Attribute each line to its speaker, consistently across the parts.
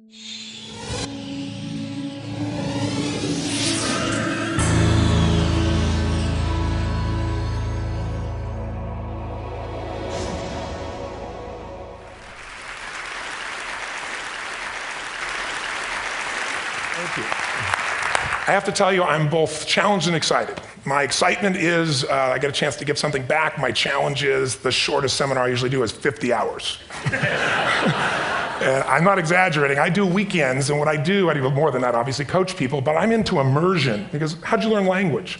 Speaker 1: I have to tell you, I'm both challenged and excited. My excitement is I get a chance to give something back. My challenge is the shortest seminar I usually do is 50 hours. And I'm not exaggerating. I do weekends, and what I do more than that, obviously, coach people, but I'm into immersion, because how'd you learn language?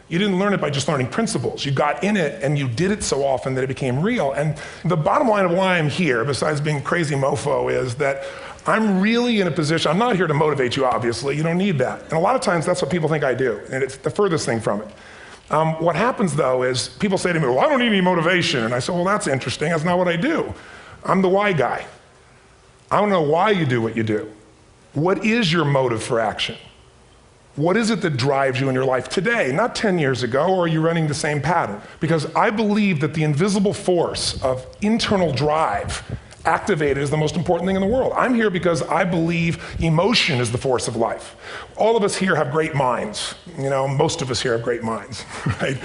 Speaker 1: You didn't learn it by just learning principles. You got in it, and you did it so often that it became real. And the bottom line of why I'm here, besides being crazy mofo, is that I'm really in a position, I'm not here to motivate you, obviously, you don't need that. And a lot of times that's what people think I do, and it's the furthest thing from it. What happens though is people say to me, well, I don't need any motivation. And I say, well, that's interesting, that's not what I do. I'm the why guy. I don't know why you do what you do. What is your motive for action? What is it that drives you in your life today, not 10 years ago, or are you running the same pattern? Because I believe that the invisible force of internal drive activated is the most important thing in the world. I'm here because I believe emotion is the force of life. All of us here have great minds. You know, most of us here have great minds, right?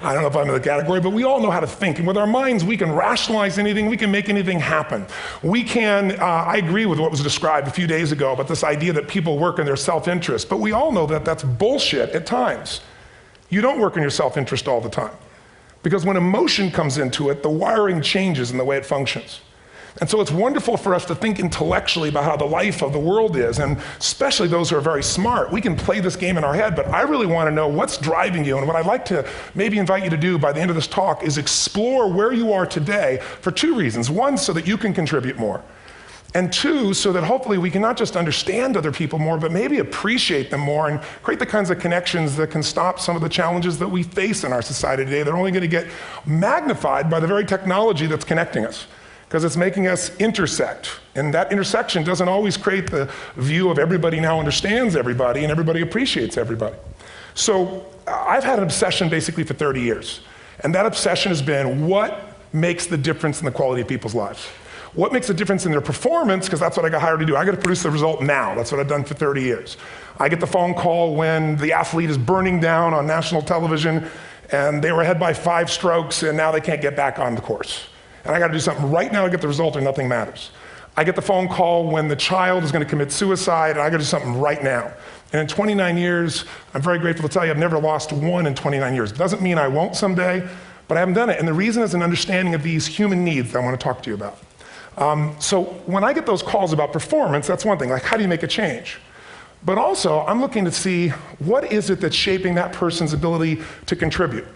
Speaker 1: I don't know if I'm in the category, but we all know how to think. And with our minds, we can rationalize anything, we can make anything happen. We can, I agree with what was described a few days ago about this idea that people work in their self-interest, but we all know that that's bullshit at times. You don't work in your self-interest all the time. Because when emotion comes into it, the wiring changes in the way it functions. And so it's wonderful for us to think intellectually about how the life of the world is, and especially those who are very smart. We can play this game in our head, but I really want to know what's driving you. And what I'd like to maybe invite you to do by the end of this talk is explore where you are today for two reasons. One, so that you can contribute more. And two, so that hopefully we can not just understand other people more, but maybe appreciate them more and create the kinds of connections that can stop some of the challenges that we face in our society today. They're only going to get magnified by the very technology that's connecting us, because it's making us intersect. And that intersection doesn't always create the view of everybody now understands everybody and everybody appreciates everybody. So I've had an obsession basically for 30 years. And that obsession has been what makes the difference in the quality of people's lives? What makes a difference in their performance? Because that's what I got hired to do. I got to produce the result now. That's what I've done for 30 years. I get the phone call when the athlete is burning down on national television and they were ahead by 5 strokes and now they can't get back on the course. And I got to do something right now to get the result or nothing matters. I get the phone call when the child is going to commit suicide, and I got to do something right now. And in 29 years, I'm very grateful to tell you I've never lost one in 29 years. It doesn't mean I won't someday, but I haven't done it. And the reason is an understanding of these human needs that I want to talk to you about. So when I get those calls about performance, that's one thing, like how do you make a change? But also, I'm looking to see what is it that's shaping that person's ability to contribute,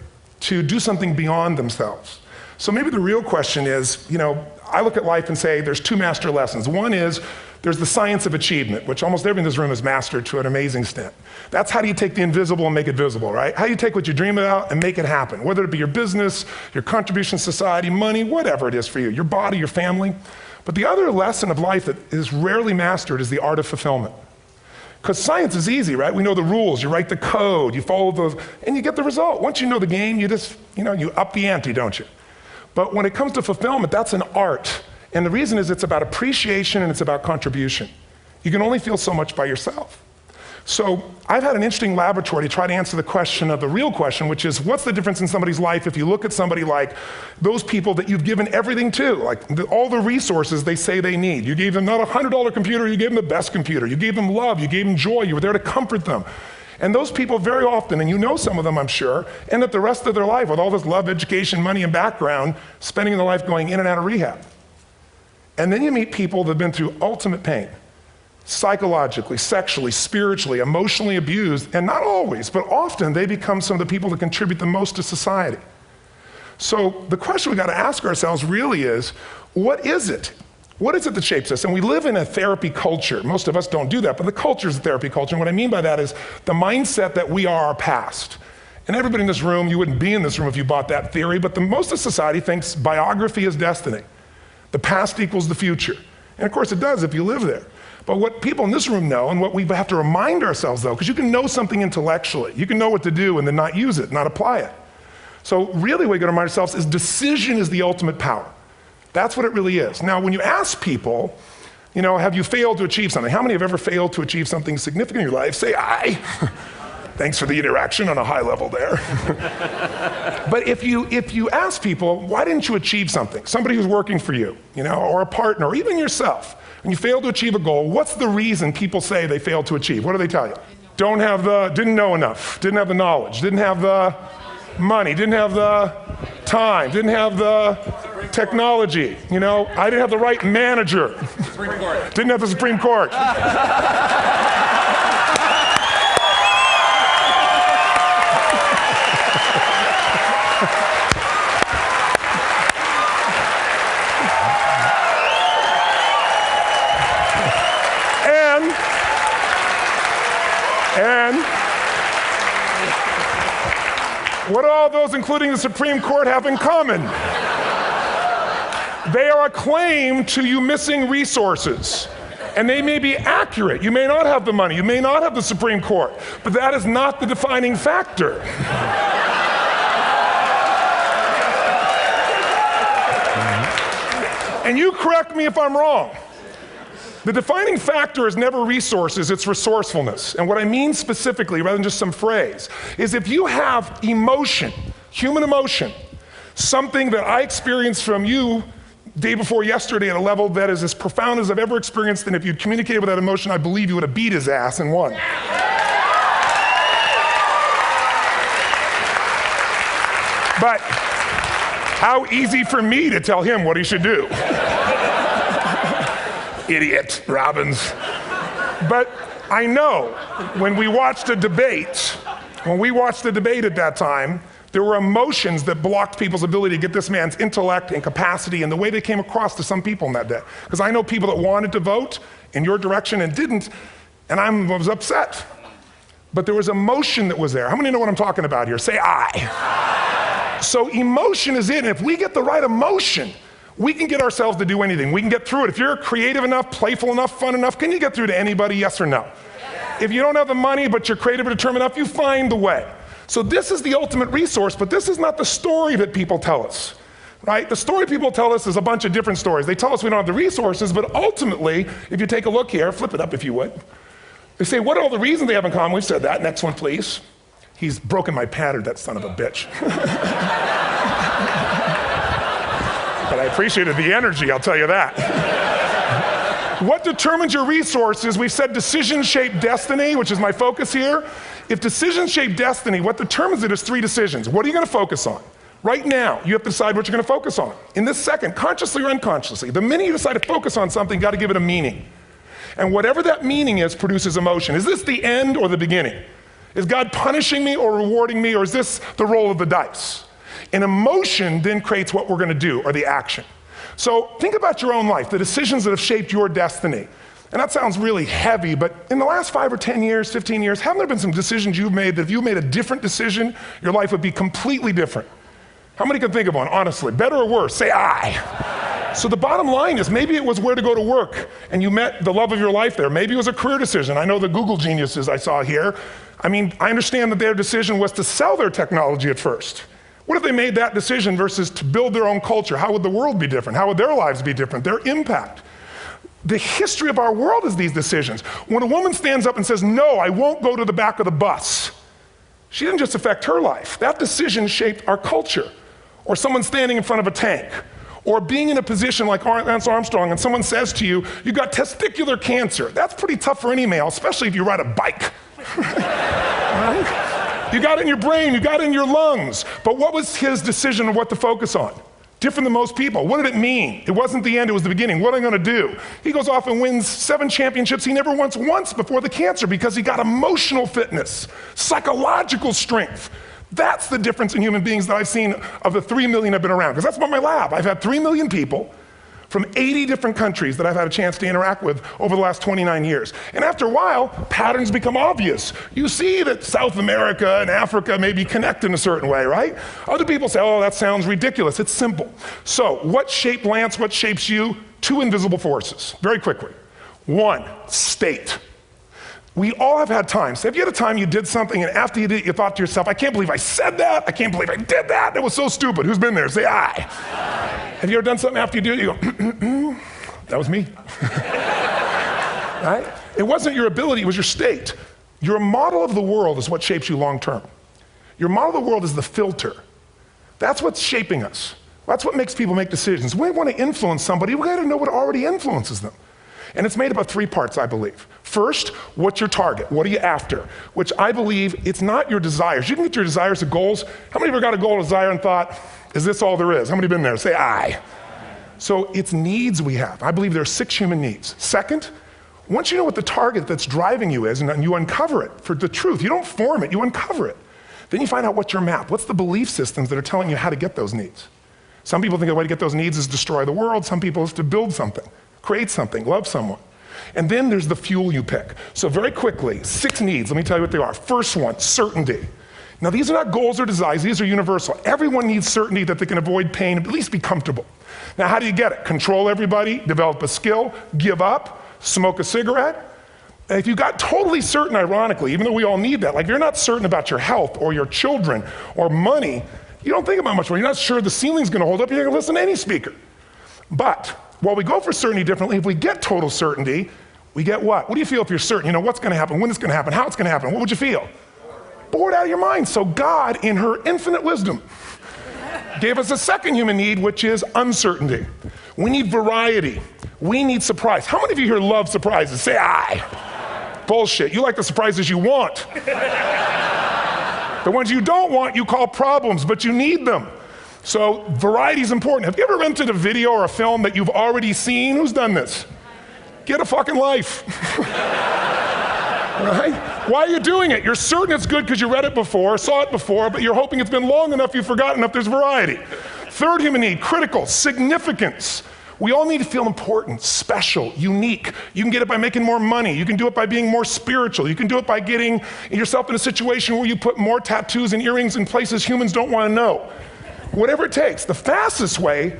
Speaker 1: to do something beyond themselves. So maybe the real question is, you know, I look at life and say there's 2 master lessons. One is there's the science of achievement, which almost everyone in this room has mastered to an amazing extent. That's how do you take the invisible and make it visible, right? How do you take what you dream about and make it happen? Whether it be your business, your contribution to society, money, whatever it is for you, your body, your family. But the other lesson of life that is rarely mastered is the art of fulfillment. Because science is easy, right? We know the rules, you write the code, you follow those, and you get the result. Once you know the game, you just, you up the ante, don't you? But when it comes to fulfillment, that's an art. And the reason is it's about appreciation and it's about contribution. You can only feel so much by yourself. So I've had an interesting laboratory to try to answer the question of the real question, which is what's the difference in somebody's life if you look at somebody like those people that you've given everything to, like all the resources they say they need. You gave them not a $100 computer, you gave them the best computer. You gave them love, you gave them joy, you were there to comfort them. And those people very often, and you know some of them I'm sure, end up the rest of their life with all this love, education, money, and background, spending their life going in and out of rehab. And then you meet people that have been through ultimate pain, psychologically, sexually, spiritually, emotionally abused, and not always, but often they become some of the people that contribute the most to society. So the question we got to ask ourselves really is, what is it? What is it that shapes us? And we live in a therapy culture. Most of us don't do that, but the culture is a therapy culture. And what I mean by that is the mindset that we are our past. And everybody in this room, you wouldn't be in this room if you bought that theory, but most of society thinks biography is destiny. The past equals the future. And of course it does if you live there. But what people in this room know, and what we have to remind ourselves though, because you can know something intellectually, you can know what to do and then not use it, not apply it. So really what we got to remind ourselves is decision is the ultimate power. That's what it really is. Now, when you ask people, You know, have you failed to achieve something? How many have ever failed to achieve something significant in your life? Say I. Thanks for the interaction on a high level there. But if you ask people, why didn't you achieve something? Somebody who's working for you, you know, or a partner, or even yourself, and you failed to achieve a goal, what's the reason people say they failed to achieve? What do they tell you? Didn't know enough, didn't have the knowledge, didn't have the money, didn't have the time, didn't have the technology, you know, I didn't have the right manager.
Speaker 2: Supreme Court.
Speaker 1: Didn't have the Supreme Court. And what do all those, including the Supreme Court, have in common? They are a claim to you missing resources. And they may be accurate. You may not have the money. You may not have the Supreme Court. But that is not the defining factor. And you correct me if I'm wrong. The defining factor is never resources, it's resourcefulness. And what I mean specifically, rather than just some phrase, is if you have emotion, human emotion, something that I experienced from you day before yesterday at a level that is as profound as I've ever experienced, and if you'd communicated with that emotion, I believe you would have beat his ass and won. But how easy for me to tell him what he should do. Idiot, Robbins. But I know when we watched a debate, at that time, there were emotions that blocked people's ability to get this man's intellect and capacity and the way they came across to some people in that day. Because I know people that wanted to vote in your direction and didn't, and I was upset. But there was emotion that was there. How many know what I'm talking about here? Say I. So emotion is it, and if we get the right emotion, we can get ourselves to do anything. We can get through it. If you're creative enough, playful enough, fun enough, can you get through to anybody, yes or no? Yes. If you don't have the money, but you're creative and determined enough, you find the way. So this is the ultimate resource, but this is not the story that people tell us, right? The story people tell us is a bunch of different stories. They tell us we don't have the resources, but ultimately, if you take a look here, flip it up if you would. They say, what are all the reasons they have in common? We've said that. Next one, please. He's broken my pattern, that son of a bitch. But I appreciated the energy, I'll tell you that. What determines your resources? We've said decisions shape destiny, which is my focus here. If decisions shape destiny, what determines it is 3 decisions. What are you going to focus on? Right now, you have to decide what you're going to focus on. In this second, consciously or unconsciously, the minute you decide to focus on something, you got to give it a meaning. And whatever that meaning is produces emotion. Is this the end or the beginning? Is God punishing me or rewarding me, or is this the roll of the dice? And emotion then creates what we're going to do, or the action. So think about your own life, the decisions that have shaped your destiny. And that sounds really heavy, but in the last 5 or 10 years, 15 years, haven't there been some decisions you've made that if you made a different decision, your life would be completely different? How many can think of one, honestly? Better or worse? Say I. So the bottom line is maybe it was where to go to work and you met the love of your life there. Maybe it was a career decision. I know the Google geniuses I saw here. I mean, I understand that their decision was to sell their technology at first. What if they made that decision versus to build their own culture? How would the world be different? How would their lives be different? Their impact. The history of our world is these decisions. When a woman stands up and says, no, I won't go to the back of the bus, she didn't just affect her life. That decision shaped our culture. Or someone standing in front of a tank. Or being in a position like Lance Armstrong and someone says to you, you got testicular cancer. That's pretty tough for any male, especially if you ride a bike. Right? You got it in your brain, you got it in your lungs. But what was his decision of what to focus on? Different than most people. What did it mean? It wasn't the end, it was the beginning. What am I gonna do? He goes off and wins 7 championships he never won once before the cancer because he got emotional fitness, psychological strength. That's the difference in human beings that I've seen of the 3 million I've been around. Because that's what my lab. I've had 3 million people from 80 different countries that I've had a chance to interact with over the last 29 years. And after a while, patterns become obvious. You see that South America and Africa maybe connect in a certain way, right? Other people say, oh, that sounds ridiculous. It's simple. So what shaped Lance? What shapes you? 2 invisible forces, very quickly. 1, state. We all have had times. Have you had a time you did something and after you did it, you thought to yourself, I can't believe I said that. I can't believe I did that. That was so stupid. Who's been there? Say aye. Have you ever done something after you do it, you go, that was me. right? It wasn't your ability, it was your state. Your model of the world is what shapes you long term. Your model of the world is the filter. That's what's shaping us. That's what makes people make decisions. When we want to influence somebody, we got to know what already influences them. And it's made up of three parts, I believe. First, what's your target? What are you after? Which I believe, it's not your desires. You can get your desires to goals. How many of you got a goal or desire and thought, is this all there is? How many have been there? Say aye. So it's needs we have. I believe there are 6 human needs. Second, once you know what the target that's driving you is, and you uncover it for the truth, you don't form it, you uncover it. Then you find out what's your map. What's the belief systems that are telling you how to get those needs? Some people think the way to get those needs is destroy the world. Some people is to build something, create something, love someone. And then there's the fuel you pick. So very quickly, 6 needs, let me tell you what they are. First one, certainty. Now these are not goals or desires, these are universal. Everyone needs certainty that they can avoid pain, at least be comfortable. Now how do you get it? Control everybody, develop a skill, give up, smoke a cigarette. And if you got totally certain, ironically, even though we all need that, like if you're not certain about your health or your children or money, you don't think about much more. You're not sure the ceiling's gonna hold up, you're gonna listen to any speaker. But while we go for certainty differently, if we get total certainty, we get what? What do you feel if you're certain? You know what's gonna happen, when it's gonna happen, how it's gonna happen, what would you feel? Bored out of your mind. So God, in her infinite wisdom, gave us a second human need, which is uncertainty. We need variety. We need surprise. How many of you here love surprises? Say aye. Bullshit. You like the surprises you want. The ones you don't want, you call problems, but you need them. So variety is important. Have you ever rented a video or a film that you've already seen? Who's done this? Get a fucking life. Right? Why are you doing it? You're certain it's good because you read it before, saw it before, but you're hoping it's been long enough you've forgotten enough there's variety. Third human need, critical, significance. We all need to feel important, special, unique. You can get it by making more money. You can do it by being more spiritual. You can do it by getting yourself in a situation where you put more tattoos and earrings in places humans don't want to know. Whatever it takes. The fastest way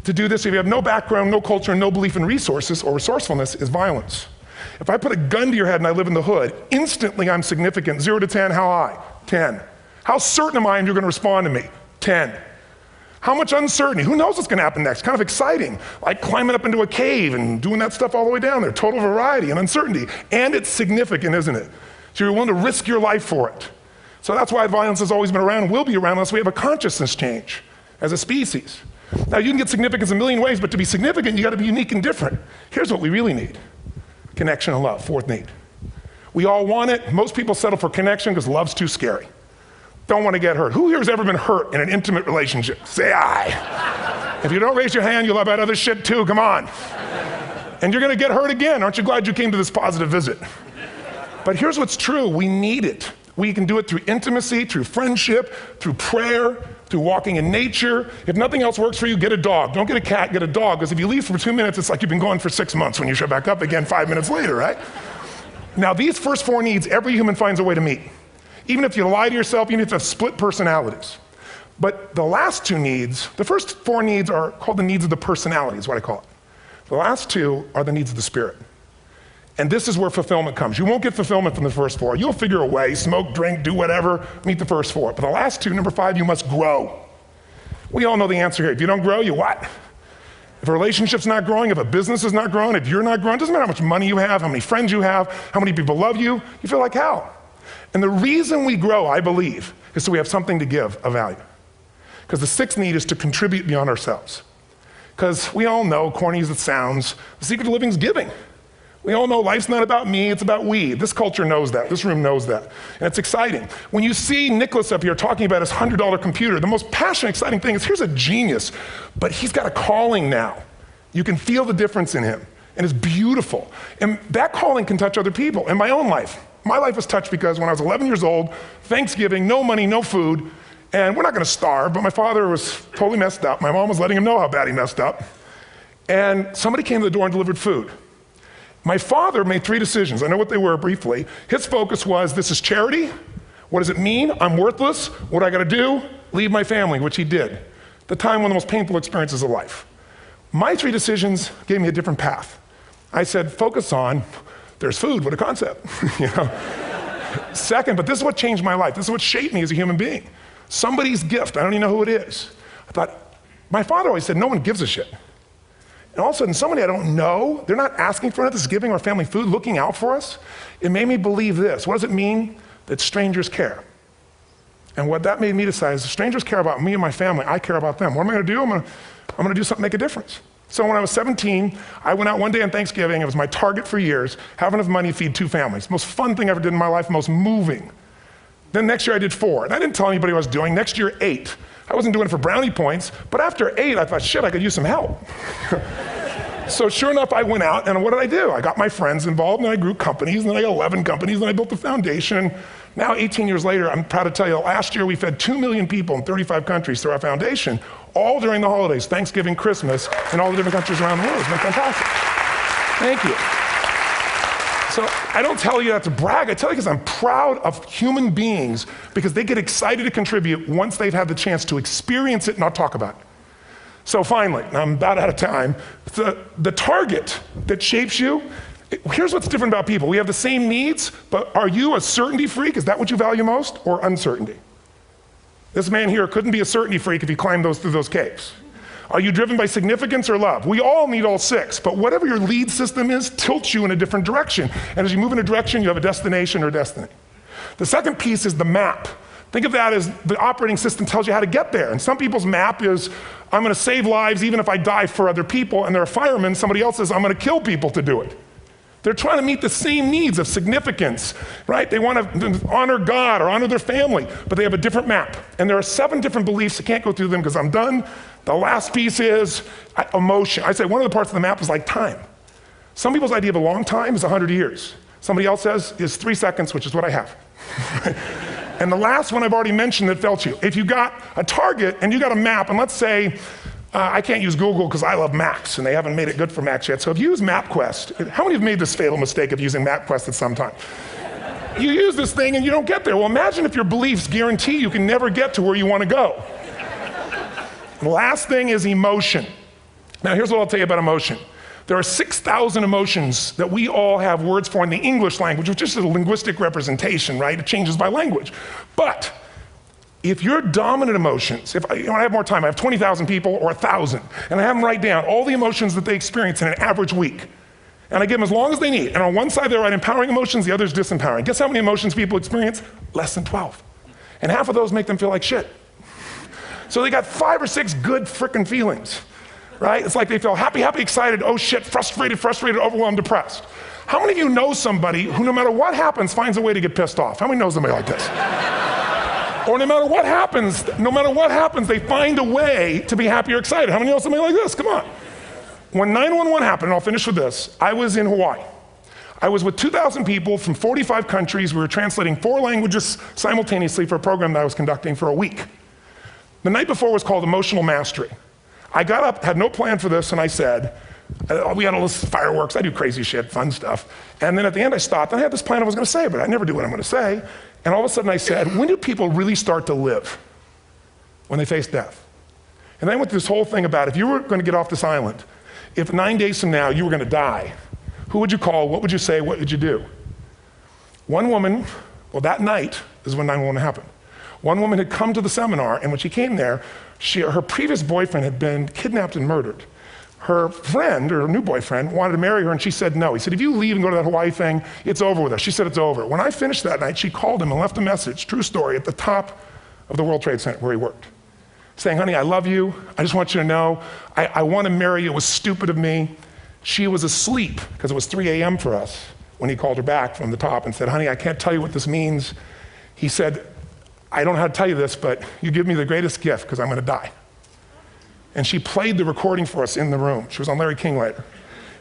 Speaker 1: to do this, if you have no background, no culture, and no belief in resources or resourcefulness, is violence. If I put a gun to your head and I live in the hood, instantly I'm significant. 0 to 10, how high? 10. How certain am I you're going to respond to me? 10. How much uncertainty? Who knows what's going to happen next? Kind of exciting, like climbing up into a cave and doing that stuff all the way down there. Total variety and uncertainty. And it's significant, isn't it? So you're willing to risk your life for it. So that's why violence has always been around and will be around unless we have a consciousness change as a species. Now you can get significance in a million ways, but to be significant, you got to be unique and different. Here's what we really need. Connection and love, fourth need. We all want it. Most people settle for connection because love's too scary. Don't want to get hurt. Who here has ever been hurt in an intimate relationship? Say aye. If you don't raise your hand, you'll have had other shit too, come on. And you're going to get hurt again. Aren't you glad you came to this positive visit? But here's what's true, we need it. We can do it through intimacy, through friendship, through prayer, through walking in nature. If nothing else works for you, get a dog. Don't get a cat, get a dog, because if you leave for 2 minutes, it's like you've been gone for 6 months when you show back up again 5 minutes later, right? Now these first 4 needs, every human finds a way to meet. Even if you lie to yourself, even if you have split personalities. But the last 2 needs, the first 4 needs are called the needs of the personality, is what I call it. The last 2 are the needs of the spirit. And this is where fulfillment comes. You won't get fulfillment from the first 4. You'll figure a way, smoke, drink, do whatever, meet the first 4. But the last 2, number 5, you must grow. We all know the answer here. If you don't grow, you what? If a relationship's not growing, if a business is not growing, if you're not growing, it doesn't matter how much money you have, how many friends you have, how many people love you, you feel like hell. And the reason we grow, I believe, is so we have something to give of value. Because the 6th need is to contribute beyond ourselves. Because we all know, corny as it sounds, the secret of living is giving. We all know life's not about me, it's about we. This culture knows that, this room knows that. And it's exciting. When you see Nicholas up here talking about his $100 computer, the most passionate, exciting thing is here's a genius, but he's got a calling now. You can feel the difference in him, and it's beautiful. And that calling can touch other people. In my own life, my life was touched because when I was 11 years old, Thanksgiving, no money, no food, and we're not gonna starve, but my father was totally messed up. My mom was letting him know how bad he messed up. And somebody came to the door and delivered food. My father made 3 decisions. I know what they were briefly. His focus was, this is charity. What does it mean? I'm worthless. What do I gotta do? Leave my family, which he did. The time, one of the most painful experiences of life. My 3 decisions gave me a different path. I said, focus on, there's food, what a concept, you know? Second, but this is what changed my life. This is what shaped me as a human being. Somebody's gift, I don't even know who it is. I thought, my father always said, no one gives a shit. And all of a sudden, somebody I don't know, they're not asking for it, this is giving our family food, looking out for us. It made me believe this. What does it mean? That strangers care. And what that made me decide is, if strangers care about me and my family, I care about them. What am I gonna do? I'm gonna do something to make a difference. So when I was 17, I went out one day on Thanksgiving. It was my target for years, have enough money to feed 2 families. Most fun thing I ever did in my life, most moving. Then next year I did 4, and I didn't tell anybody what I was doing. Next year, 8. I wasn't doing it for brownie points, but after 8, I thought, shit, I could use some help. So sure enough, I went out, and what did I do? I got my friends involved, and I grew companies, and then I got 11 companies, and I built the foundation. Now, 18 years later, I'm proud to tell you, last year we fed 2 million people in 35 countries through our foundation, all during the holidays, Thanksgiving, Christmas, in all the different countries around the world. It's been fantastic. Thank you. So I don't tell you that to brag, I tell you because I'm proud of human beings because they get excited to contribute once they've had the chance to experience it, not talk about it. So finally, I'm about out of time, the target that shapes you, here's what's different about people. We have the same needs, but are you a certainty freak? Is that what you value most, or uncertainty? This man here couldn't be a certainty freak if he climbed through those caves. Are you driven by significance or love? We all need all 6, but whatever your lead system is tilts you in a different direction. And as you move in a direction, you have a destination or destiny. The second piece is the map. Think of that as the operating system tells you how to get there. And some people's map is, I'm gonna save lives even if I die for other people, and they're a fireman. Somebody else says, I'm gonna kill people to do it. They're trying to meet the same needs of significance, right? They want to honor God or honor their family, but they have a different map. And there are 7 different beliefs. I can't go through them because I'm done. The last piece is emotion. I say one of the parts of the map is like time. Some people's idea of a long time is 100 years. Somebody else says is 3 seconds, which is what I have. And the last one I've already mentioned that felt you. If you got a target and you got a map, and let's say, I can't use Google because I love maps and they haven't made it good for Macs yet. So if you use MapQuest, how many have made this fatal mistake of using MapQuest at some time? You use this thing and you don't get there. Well, imagine if your beliefs guarantee you can never get to where you want to go. The last thing is emotion. Now here's what I'll tell you about emotion. There are 6,000 emotions that we all have words for in the English language, which is a linguistic representation, right? It changes by language. But if your dominant emotions, if I have more time, I have 20,000 people or 1,000, and I have them write down all the emotions that they experience in an average week. And I give them as long as they need. And on one side they write empowering emotions, the other is disempowering. Guess how many emotions people experience? Less than 12. And half of those make them feel like shit. So they got 5 or 6 good frickin' feelings, right? It's like they feel happy, happy, excited, oh shit, frustrated, overwhelmed, depressed. How many of you know somebody who no matter what happens finds a way to get pissed off? How many know somebody like this? Or no matter what happens, they find a way to be happy or excited. How many know somebody like this? Come on. When 9/11 happened, and I'll finish with this, I was in Hawaii. I was with 2,000 people from 45 countries. We were translating 4 languages simultaneously for a program that I was conducting for a week. The night before was called Emotional Mastery. I got up, had no plan for this, and I said, we had all this fireworks, I do crazy shit, fun stuff. And then at the end I stopped, and I had this plan I was gonna say, but I never do what I'm gonna say. And all of a sudden I said, when do people really start to live? When they face death. And then I went through this whole thing about if you were gonna get off this island, if 9 days from now you were gonna die, who would you call, what would you say, what would you do? One woman, well that night is when 9/11 happened. One woman had come to the seminar, and when she came there, her previous boyfriend had been kidnapped and murdered. Her friend, or her new boyfriend, wanted to marry her, and she said no. He said, if you leave and go to that Hawaii thing, it's over with us. She said it's over. When I finished that night, she called him and left a message, true story, at the top of the World Trade Center where he worked, saying, honey, I love you. I just want you to know, I want to marry you. It was stupid of me. She was asleep, because it was 3 a.m. for us, when he called her back from the top and said, honey, I can't tell you what this means. He said, I don't know how to tell you this, but you give me the greatest gift, because I'm gonna die. And she played the recording for us in the room. She was on Larry King later.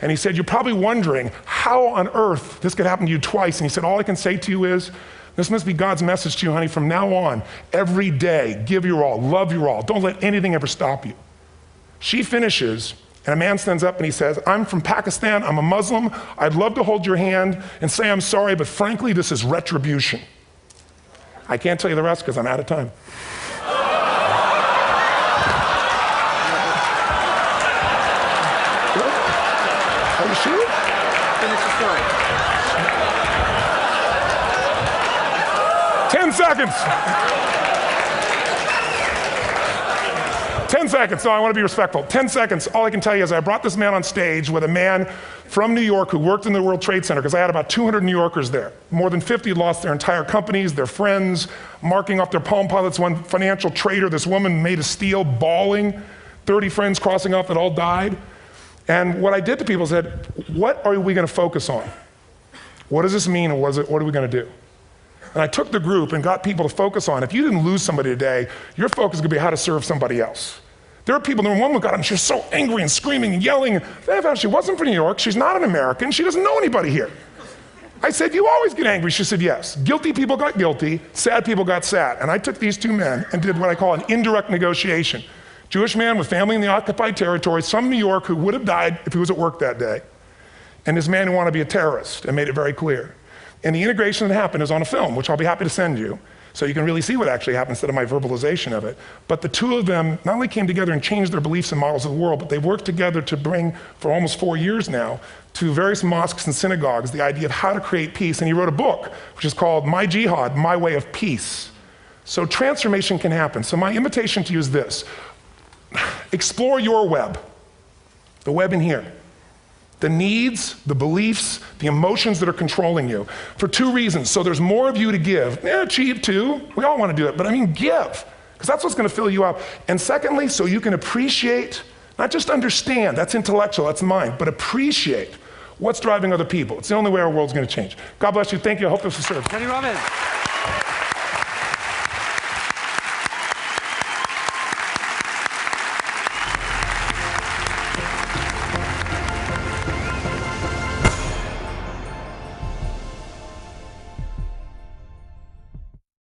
Speaker 1: And he said, you're probably wondering how on earth this could happen to you twice. And he said, all I can say to you is, this must be God's message to you, honey. From now on, every day, give your all, love your all. Don't let anything ever stop you. She finishes, and a man stands up and he says, I'm from Pakistan, I'm a Muslim. I'd love to hold your hand and say I'm sorry, but frankly, this is retribution. I can't tell you the rest because I'm out of time. Are you sure? Finish the story. 10 seconds. 10 seconds. No, I want to be respectful. 10 seconds. All I can tell you is I brought this man on stage with a man from New York who worked in the World Trade Center, because I had about 200 New Yorkers there. More than 50 lost their entire companies, their friends, marking off their Palm Pilots. One financial trader, this woman made of steel, bawling. 30 friends crossing off that all died. And what I did to people said, what are we going to focus on? What does this mean, and what are we going to do? And I took the group and got people to focus on, if you didn't lose somebody today, your focus is going to be how to serve somebody else. There are people, one woman got up and she was so angry and screaming and yelling. And she wasn't from New York, she's not an American, she doesn't know anybody here. I said, you always get angry. She said, yes. Guilty people got guilty, sad people got sad. And I took these two men and did what I call an indirect negotiation. Jewish man with family in the occupied territories, from New York, who would have died if he was at work that day. And this man who wanted to be a terrorist, and made it very clear. And the integration that happened is on a film, which I'll be happy to send you, so you can really see what actually happened instead of my verbalization of it. But the two of them not only came together and changed their beliefs and models of the world, but they've worked together to bring, for almost 4 years now, to various mosques and synagogues, the idea of how to create peace. And he wrote a book, which is called My Jihad, My Way of Peace. So transformation can happen. So my invitation to you is this. Explore your web, the web in here. The needs, the beliefs, the emotions that are controlling you, for 2 reasons. So there's more of you to give. Achieve too, we all want to do it, but I mean give, because that's what's going to fill you up. And secondly, so you can appreciate, not just understand, that's intellectual, that's mind, but appreciate what's driving other people. It's the only way our world's going to change. God bless you, thank you, I hope this will serve.
Speaker 2: Tony Robbins.